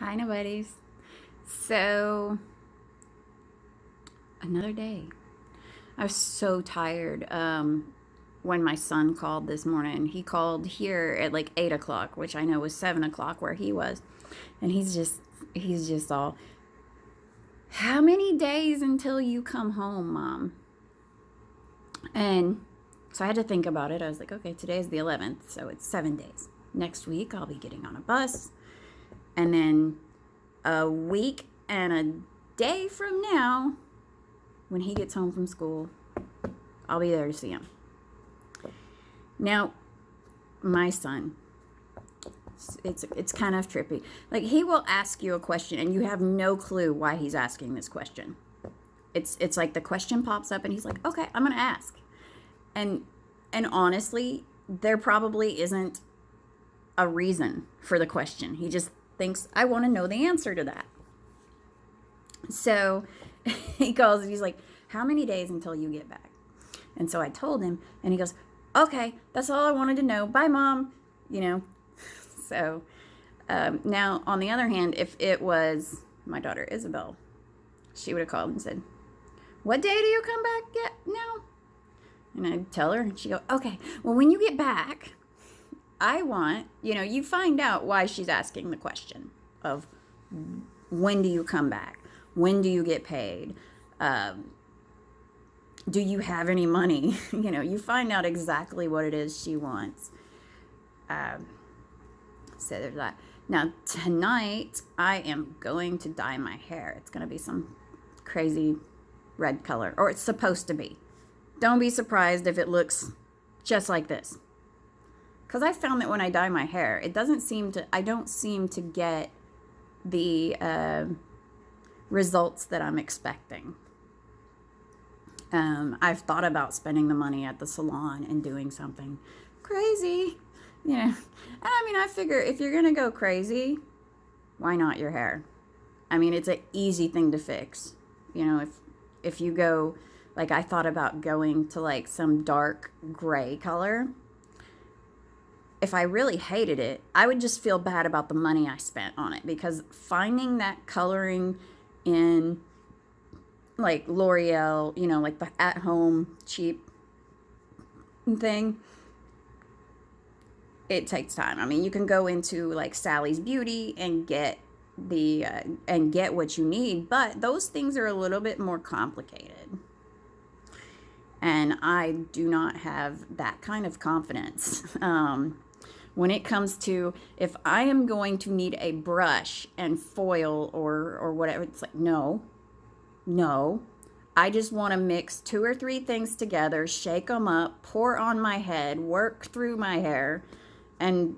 Hi, nobodies. So, another day. I was so tired when my son called this morning. He called here at like 8 o'clock, which I know was 7 o'clock where he was. And he's just all, how many days until you come home, Mom? And so I had to think about it. I was like, okay, today is the 11th, so it's 7 days. Next week, I'll be getting on a bus. And then a week and a day from now, when he gets home from school, I'll be there to see him. Now, my son, it's kind of trippy. Like, he will ask you a question and you have no clue why he's asking this question. It's like the question pops up and he's like, "Okay, I'm going to ask." And honestly, there probably isn't a reason for the question. He just thinks, "I want to know the answer to that." So, he calls and he's like, "How many days until you get back?" And so I told him, and he goes, "Okay, that's all I wanted to know. Bye, Mom." You know, so now on the other hand, if it was my daughter Isabel, she would have called and said, "What day do you come back yet now?" And I'd tell her, and she'd go, "Okay, well, when you get back, I want, you find out why she's asking the question of when do you come back? When do you get paid? Do you have any money?" You find out exactly what it is she wants. So there's that. Now, tonight, I am going to dye my hair. It's going to be some crazy red color, or it's supposed to be. Don't be surprised if it looks just like this. Because I found that when I dye my hair, I don't seem to get the results that I'm expecting. I've thought about spending the money at the salon and doing something crazy. I mean, I figure if you're going to go crazy, why not your hair? I mean, it's an easy thing to fix. If you go, like, I thought about going to like some dark gray color. If I really hated it, I would just feel bad about the money I spent on it, because finding that coloring in like L'Oreal, like the at-home cheap thing, it takes time. I mean, you can go into like Sally's Beauty and get what you need, but those things are a little bit more complicated. And I do not have that kind of confidence. When it comes to, if I am going to need a brush and foil or whatever, it's like, no. I just want to mix 2 or 3 things together, shake them up, pour on my head, work through my hair, and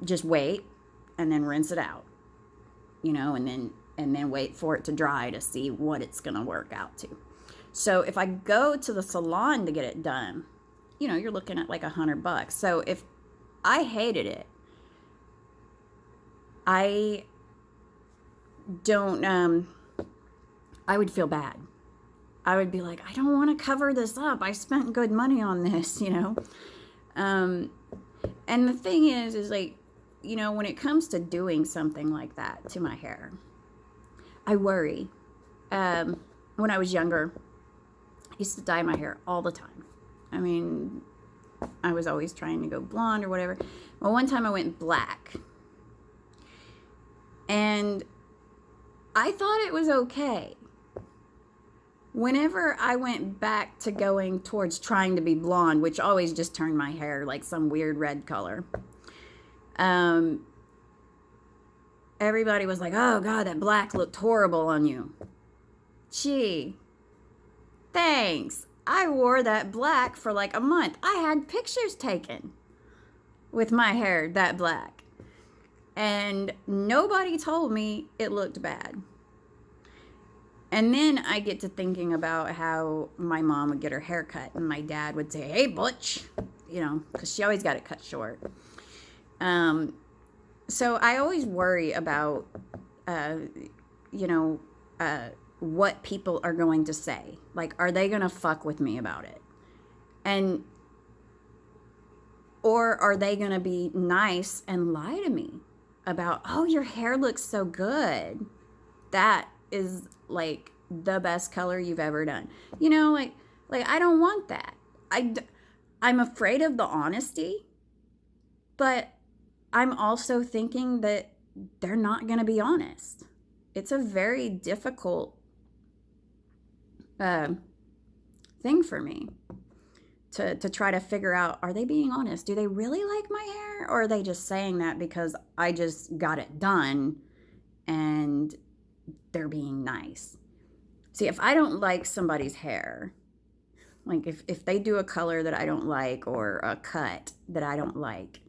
just wait, and then rinse it out, and then wait for it to dry to see what it's going to work out to. So if I go to the salon to get it done, you're looking at like $100. So if I hated it, I don't, I would feel bad. I would be like, I don't want to cover this up. I spent good money on this, And the thing is like, when it comes to doing something like that to my hair, I worry. When I was younger, I used to dye my hair all the time. I mean, I was always trying to go blonde or whatever. Well, one time I went black. And I thought it was okay. Whenever I went back to going towards trying to be blonde, which always just turned my hair like some weird red color, everybody was like, "Oh God, that black looked horrible on you." Gee, thanks. I wore that black for like a month. I had pictures taken with my hair that black. And nobody told me it looked bad. And then I get to thinking about how my mom would get her hair cut, and my dad would say, "Hey, butch," because she always got it cut short. So I always worry about, what people are going to say. Like, are they going to fuck with me about it? Or are they going to be nice and lie to me about, oh, your hair looks so good. That is like the best color you've ever done. You know, like I don't want that. I'm afraid of the honesty, but I'm also thinking that they're not going to be honest. It's a very difficult thing for me to try to figure out, are they being honest? Do they really like my hair? Or are they just saying that because I just got it done and they're being nice? See, if I don't like somebody's hair, like if they do a color that I don't like or a cut that I don't like,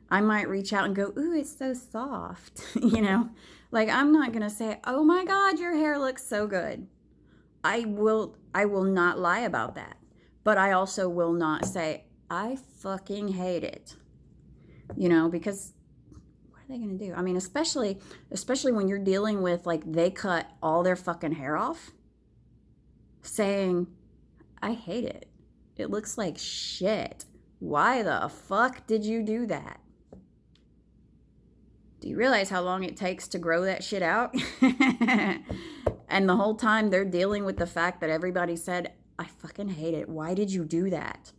I might reach out and go, ooh, it's so soft. You know, like I'm not going to say, oh my God, your hair looks so good. I will not lie about that. But I also will not say, I fucking hate it. You know, because what are they going to do? I mean, especially when you're dealing with, like, they cut all their fucking hair off, saying, I hate it. It looks like shit. Why the fuck did you do that? Do you realize how long it takes to grow that shit out? And the whole time they're dealing with the fact that everybody said, I fucking hate it. Why did you do that?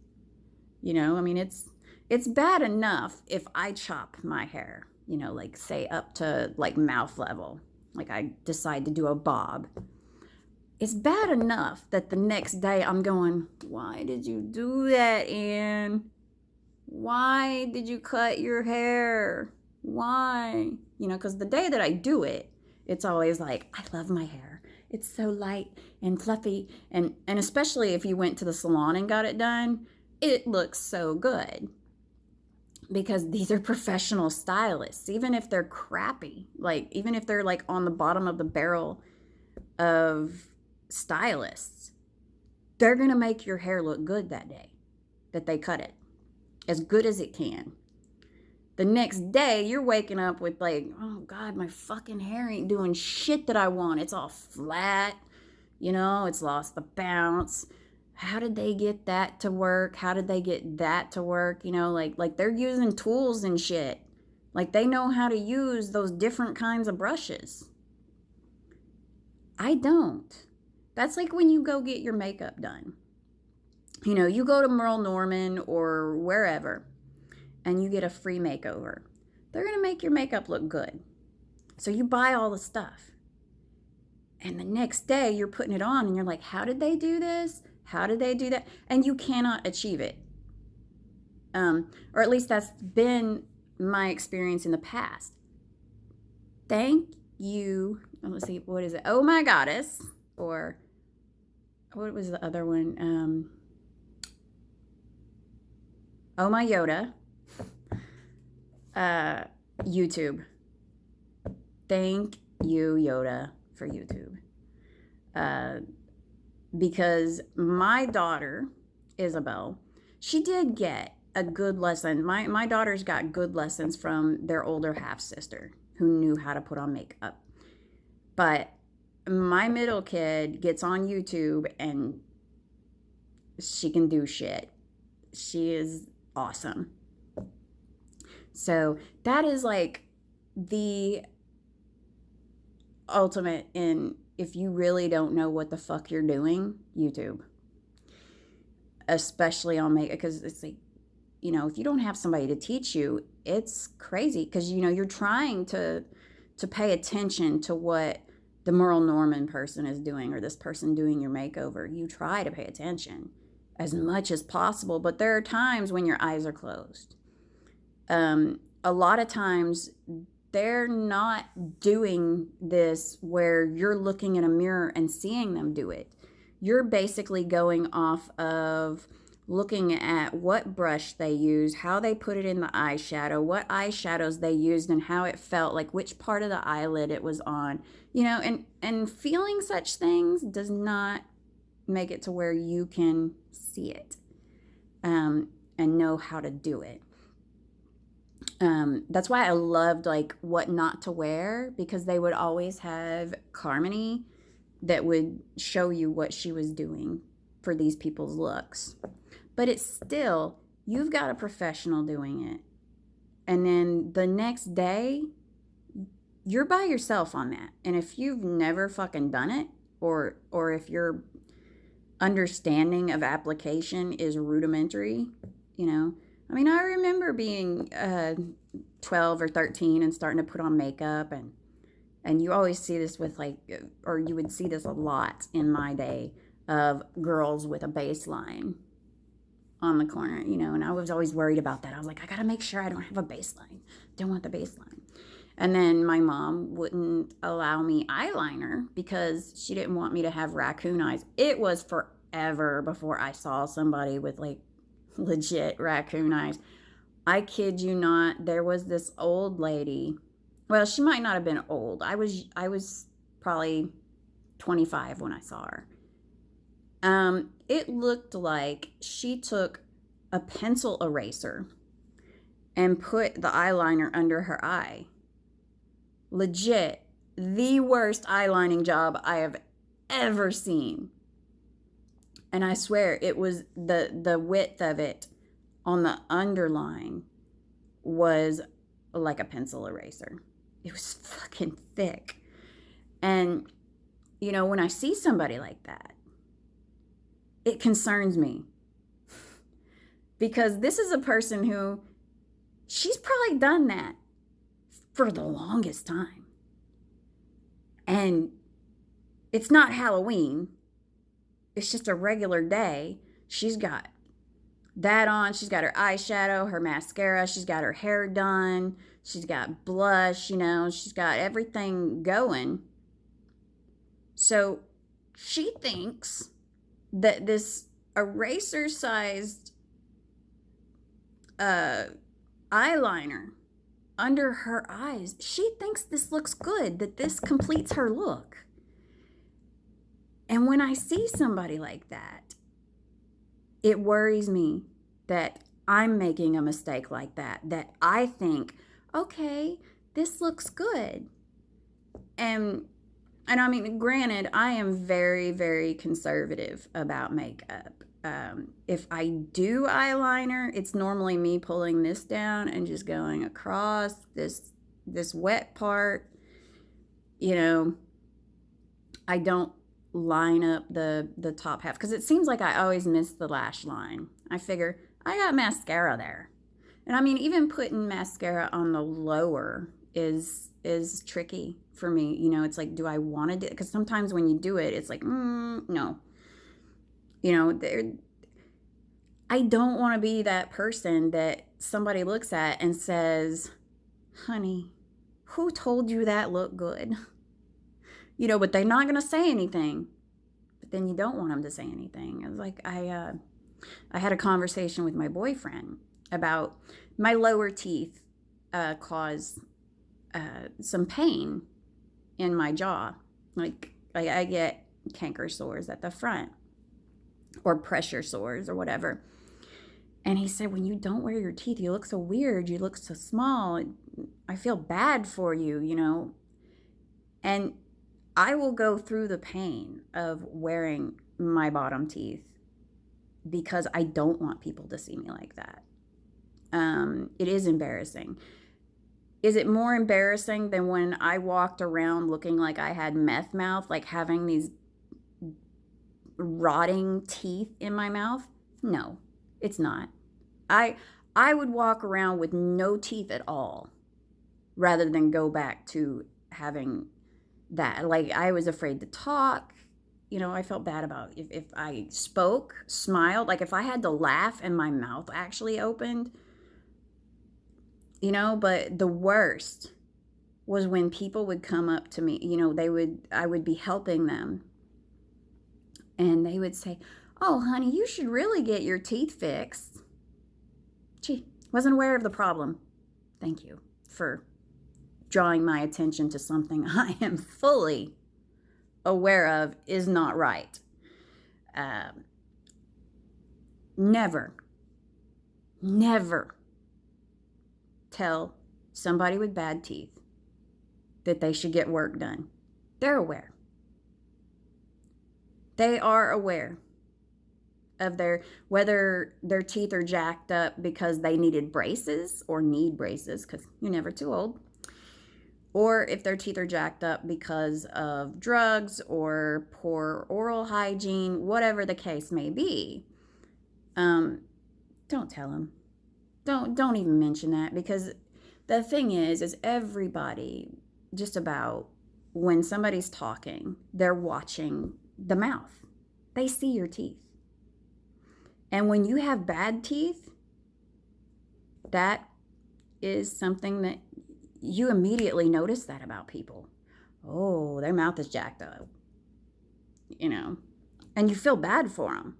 You know, I mean, it's bad enough if I chop my hair, you know, like say up to like mouth level, like I decide to do a bob. It's bad enough that the next day I'm going, why did you do that, Ann? Why did you cut your hair? Why? You know, because the day that I do it, it's always like, I love my hair. It's so light and fluffy. And especially if you went to the salon and got it done, it looks so good. Because these are professional stylists, even if they're crappy, like even if they're like on the bottom of the barrel of stylists, they're going to make your hair look good that day that they cut it, as good as it can. The next day, you're waking up with like, oh God, my fucking hair ain't doing shit that I want. It's all flat, you know, it's lost the bounce. How did they get that to work? How did they get that to work? You know, like they're using tools and shit. Like they know how to use those different kinds of brushes. I don't. That's like when you go get your makeup done. You know, you go to Merle Norman or wherever and you get a free makeover. They're going to make your makeup look good. So you buy all the stuff. And the next day you're putting it on and you're like, how did they do this? How did they do that? And you cannot achieve it. Or at least that's been my experience in the past. Thank you. Let's see, what is it? Oh My Goddess. Or what was the other one? Oh My Yoda. YouTube. Thank you, Yoda, for YouTube. Because my daughter, Isabel, she did get a good lesson. My daughters got good lessons from their older half-sister who knew how to put on makeup. But my middle kid gets on YouTube and she can do shit. She is awesome. So that is like the ultimate in, if you really don't know what the fuck you're doing, YouTube. Especially on makeup, because it's like, you know, if you don't have somebody to teach you, it's crazy because, you know, you're trying to pay attention to what the Merle Norman person is doing or this person doing your makeover. You try to pay attention as much as possible, but there are times when your eyes are closed. A lot of times they're not doing this where you're looking in a mirror and seeing them do it. You're basically going off of looking at what brush they use, how they put it in the eyeshadow, what eyeshadows they used and how it felt, like which part of the eyelid it was on, you know, and feeling such things does not make it to where you can see it and know how to do it. That's why I loved like What Not to Wear, because they would always have Carmony that would show you what she was doing for these people's looks. But it's still, you've got a professional doing it. And then the next day, you're by yourself on that. And if you've never fucking done it, or if your understanding of application is rudimentary, you know, I mean, I remember being 12 or 13 and starting to put on makeup, and you always see this with like, or you would see this a lot in my day of girls with a baseline on the corner, you know, and I was always worried about that. I was like, I gotta make sure I don't have a baseline. Don't want the baseline. And then my mom wouldn't allow me eyeliner because she didn't want me to have raccoon eyes. It was forever before I saw somebody with like legit raccoon eyes. I kid you not, there was this old lady. Well, she might not have been old. I was probably 25 when I saw her. It looked like she took a pencil eraser and put the eyeliner under her eye. Legit, the worst eyelining job I have ever seen. And I swear it was the width of it on the underline was like a pencil eraser. It was fucking thick. And, you know, when I see somebody like that, it concerns me. Because this is a person who, she's probably done that for the longest time. And it's not Halloween. It's just a regular day. She's got that on. She's got her eyeshadow, her mascara. She's got her hair done. She's got blush, you know. She's got everything going. So she thinks that this eraser-sized eyeliner under her eyes, she thinks this looks good, that this completes her look. And when I see somebody like that, it worries me that I'm making a mistake like that, that I think, okay, this looks good. And I mean, granted, I am very, very conservative about makeup. If I do eyeliner, it's normally me pulling this down and just going across this wet part. You know, I don't line up the top half because it seems like I always miss the lash line. I figure I got mascara there. And I mean, even putting mascara on the lower is tricky for me. You know, it's like, do I want to do it? Because sometimes when you do it, it's like, no. You know, I don't want to be that person that somebody looks at and says, honey, who told you that looked good? You know, but they're not going to say anything. But then you don't want them to say anything. It was like I had a conversation with my boyfriend about my lower teeth cause some pain in my jaw. Like I get canker sores at the front or pressure sores or whatever. And he said, when you don't wear your teeth, you look so weird. You look so small. I feel bad for you, you know. And I will go through the pain of wearing my bottom teeth because I don't want people to see me like that. It is embarrassing. Is it more embarrassing than when I walked around looking like I had meth mouth, like having these rotting teeth in my mouth? No, it's not. I would walk around with no teeth at all rather than go back to having that. Like, I was afraid to talk. You know, I felt bad about if I spoke, smiled, like if I had to laugh and my mouth actually opened, you know. But the worst was when people would come up to me, you know, I would be helping them and they would say, oh, honey, you should really get your teeth fixed. Gee, wasn't aware of the problem. Thank you for drawing my attention to something I am fully aware of is not right. Never tell somebody with bad teeth that they should get work done. They're aware. They are aware of whether their teeth are jacked up because they needed braces or need braces, because you're never too old, or if their teeth are jacked up because of drugs or poor oral hygiene, whatever the case may be, don't tell them. Don't even mention that, because the thing is everybody, just about, when somebody's talking, they're watching the mouth. They see your teeth. And when you have bad teeth, that is something that you immediately notice that about people. Oh, their mouth is jacked up, and you feel bad for them.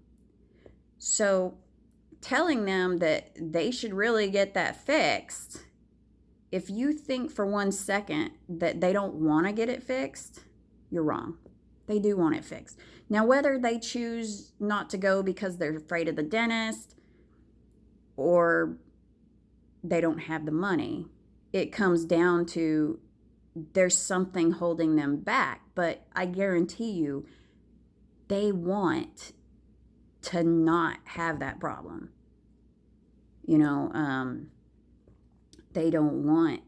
So telling them that they should really get that fixed, if you think for 1 second that they don't want to get it fixed, you're wrong. They do want it fixed. Now, whether they choose not to go because they're afraid of the dentist or they don't have the money, it comes down to there's something holding them back. But I guarantee you, they want to not have that problem. They don't want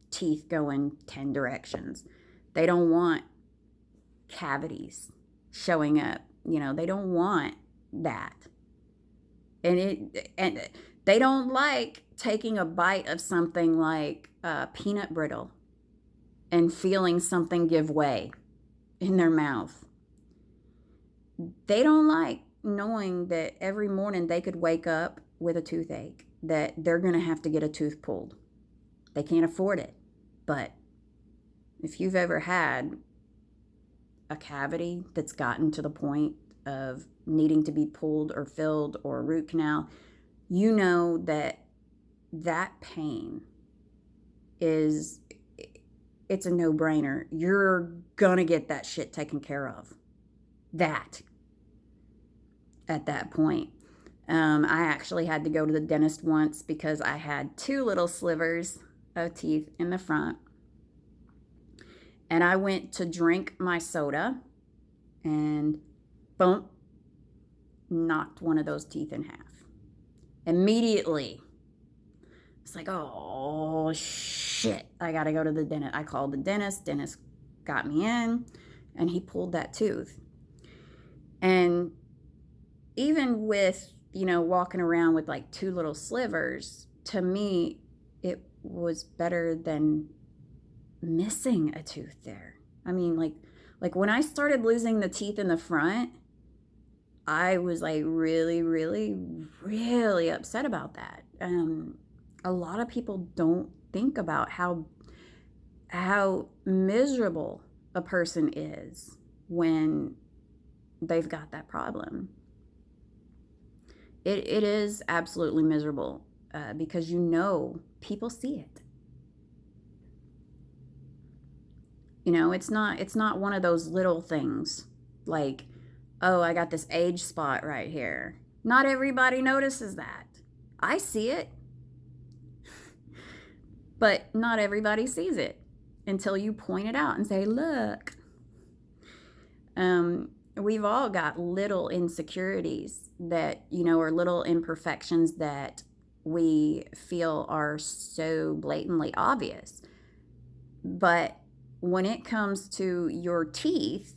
teeth going 10 directions. They don't want cavities showing up. They don't want that. And they don't like taking a bite of something like peanut brittle and feeling something give way in their mouth. They don't like knowing that every morning they could wake up with a toothache, that they're going to have to get a tooth pulled. They can't afford it. But if you've ever had a cavity that's gotten to the point of needing to be pulled or filled or a root canal, you know that pain it's a no-brainer. You're going to get that shit taken care of. At that point. I actually had to go to the dentist once because I had 2 little slivers of teeth in the front. And I went to drink my soda and boom, knocked one of those teeth in half. Immediately. It's like, oh shit, I gotta go to the dentist. I called the dentist. Dentist got me in and he pulled that tooth. And even with, walking around with like 2 little slivers, to me, it was better than missing a tooth there. I mean, like when I started losing the teeth in the front, I was like really, really, really upset about that. A lot of people don't think about how miserable a person is when they've got that problem. It is absolutely miserable because people see it. It's not one of those little things like, oh, I got this age spot right here. Not everybody notices that. I see it, but not everybody sees it until you point it out and say, look. We've all got little insecurities that, or little imperfections that we feel are so blatantly obvious. But when it comes to your teeth,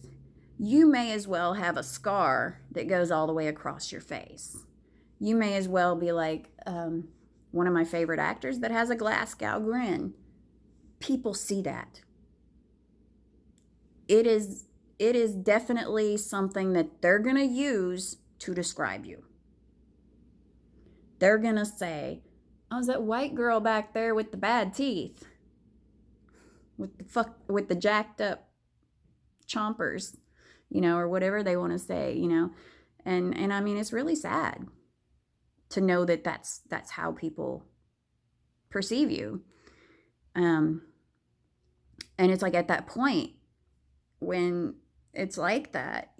you may as well have a scar that goes all the way across your face. You may as well be like one of my favorite actors that has a Glasgow grin. People see that. It is definitely something that they're going to use to describe you. They're going to say, oh, is that white girl back there with the bad teeth? With the jacked up chompers, or whatever they want to say, And I mean, it's really sad to know that that's how people perceive you. And it's like at that point when it's like that,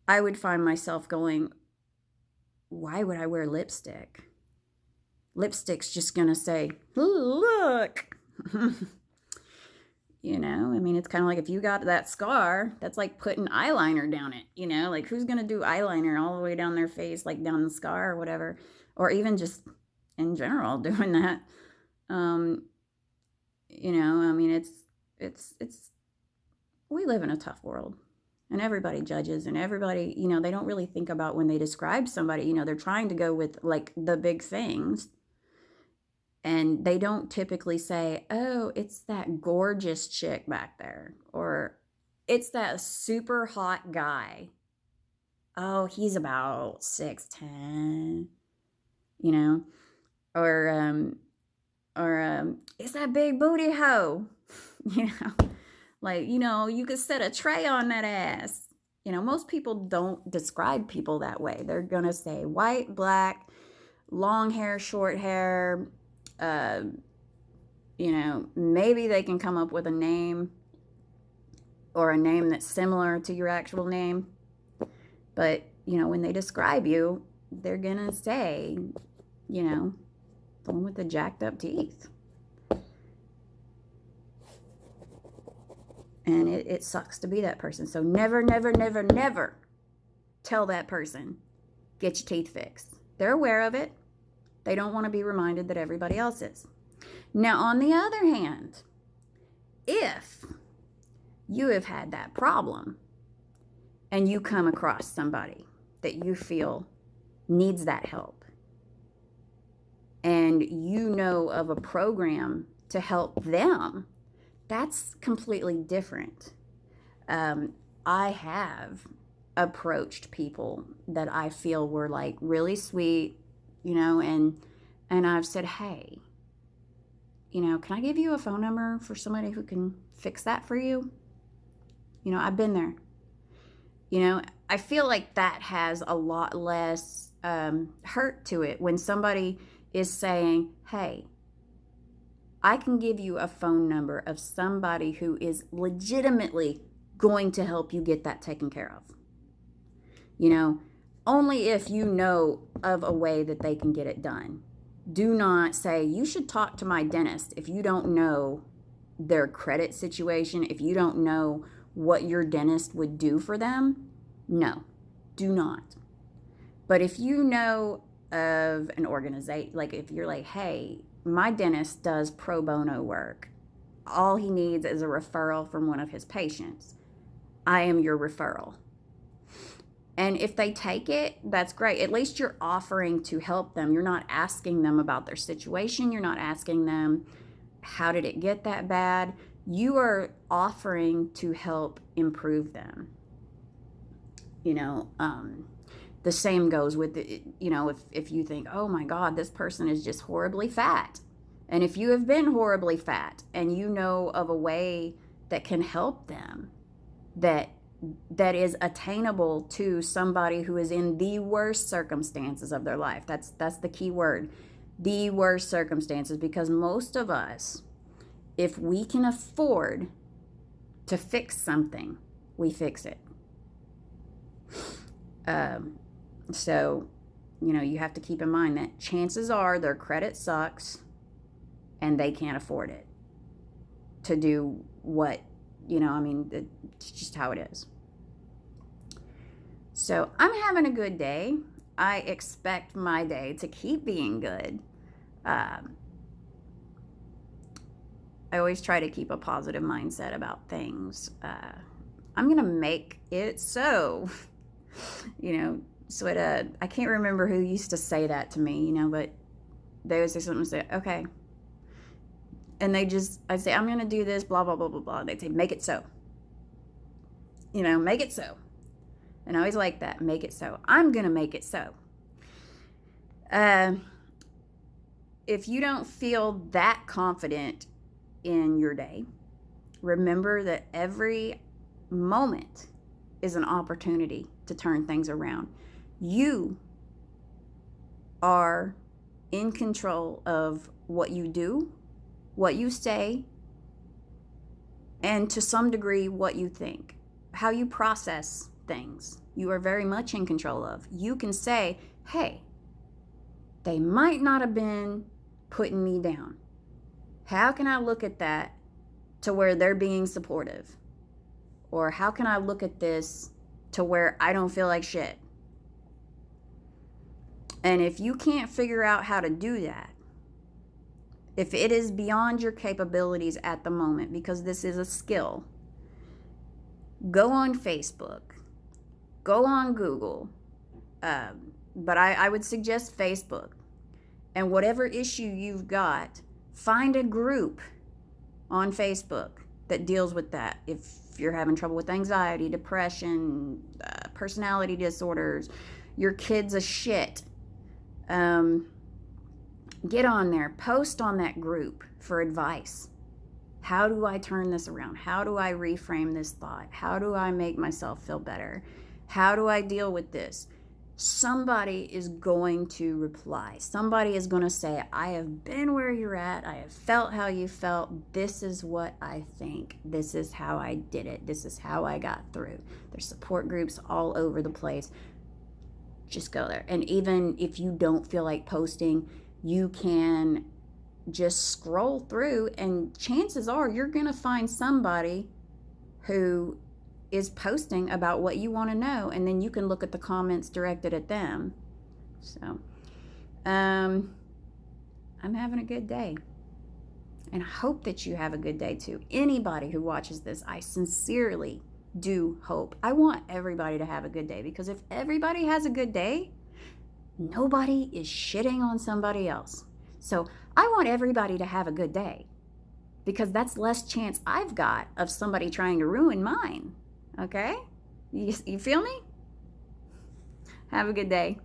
I would find myself going, why would I wear lipstick? Lipstick's just going to say, look. I mean, it's kind of like if you got that scar, that's like putting eyeliner down it, like who's going to do eyeliner all the way down their face, like down the scar or whatever, or even just in general doing that. I mean, it's, we live in a tough world, and everybody judges, and everybody, they don't really think about when they describe somebody, they're trying to go with like the big things. And they don't typically say, oh, it's that gorgeous chick back there, or it's that super hot guy. Oh, he's about 6'10", you know, or it's that big booty hoe, you know, like, you could set a tray on that ass. Most people don't describe people that way. They're gonna say white, black, long hair, short hair. uh, Maybe they can come up with a name, or a name that's similar to your actual name. But, when they describe you, they're going to say, the one with the jacked up teeth. And it sucks to be that person. So never, never, never, never tell that person, get your teeth fixed. They're aware of it. They don't want to be reminded that everybody else is. Now, on the other hand, if you have had that problem and you come across somebody that you feel needs that help, and you know of a program to help them, that's completely different. I have approached people that I feel were like really sweet, and I've said, hey, can I give you a phone number for somebody who can fix that for you? I've been there. I feel like that has a lot less hurt to it when somebody is saying, hey, I can give you a phone number of somebody who is legitimately going to help you get that taken care of. Only if you know of a way that they can get it done. Do not say, you should talk to my dentist, if you don't know their credit situation, if you don't know what your dentist would do for them. No, do not. But if you know of an organization, like if you're like, hey, my dentist does pro bono work, all he needs is a referral from one of his patients, I am your referral. And if they take it, that's great. At least you're offering to help them. You're not asking them about their situation. You're not asking them, how did it get that bad? You are offering to help improve them. The same goes with, if you think, oh my God, this person is just horribly fat. And if you have been horribly fat and you know of a way that can help them, that is attainable to somebody who is in the worst circumstances of their life. That's the key word, the worst circumstances, because most of us, if we can afford to fix something, we fix it. So, you have to keep in mind that chances are their credit sucks and they can't afford it to do what, it's just how it is. So I'm having a good day. I expect my day to keep being good. I always try to keep a positive mindset about things. I'm going to make it so, so I can't remember who used to say that to me, but they would say something and say, okay. And I'd say, I'm going to do this, blah, blah, blah, blah, blah. They'd say, make it so. Make it so. And I always like that, make it so. I'm going to make it so. If you don't feel that confident in your day, remember that every moment is an opportunity to turn things around. You are in control of what you do, what you say, and to some degree, what you think. How you process things, you are very much in control of. You can say, hey, they might not have been putting me down. How can I look at that to where they're being supportive? Or how can I look at this to where I don't feel like shit? And if you can't figure out how to do that, If it is beyond your capabilities at the moment, because this is a skill, go on Facebook, go on Google, but I would suggest Facebook. And whatever issue you've got, find a group on Facebook that deals with that. If you're having trouble with anxiety, depression, personality disorders, your kid's a shit, get on there, post on that group for advice. How do I turn this around? How do I reframe this thought? How do I make myself feel better? How do I deal with this? Somebody is going to reply. Somebody is going to say, I have been where you're at. I have felt how you felt. This is what I think. This is how I did it. This is how I got through. There's support groups all over the place. Just go there. And even if you don't feel like posting, you can just scroll through, and chances are you're going to find somebody who is posting about what you want to know, and then you can look at the comments directed at them. So I'm having a good day, and I hope that you have a good day too. Anybody who watches this, I sincerely do hope. I want everybody to have a good day, because if everybody has a good day, nobody is shitting on somebody else. So I want everybody to have a good day, because that's less chance I've got of somebody trying to ruin mine. Okay? You feel me? Have a good day.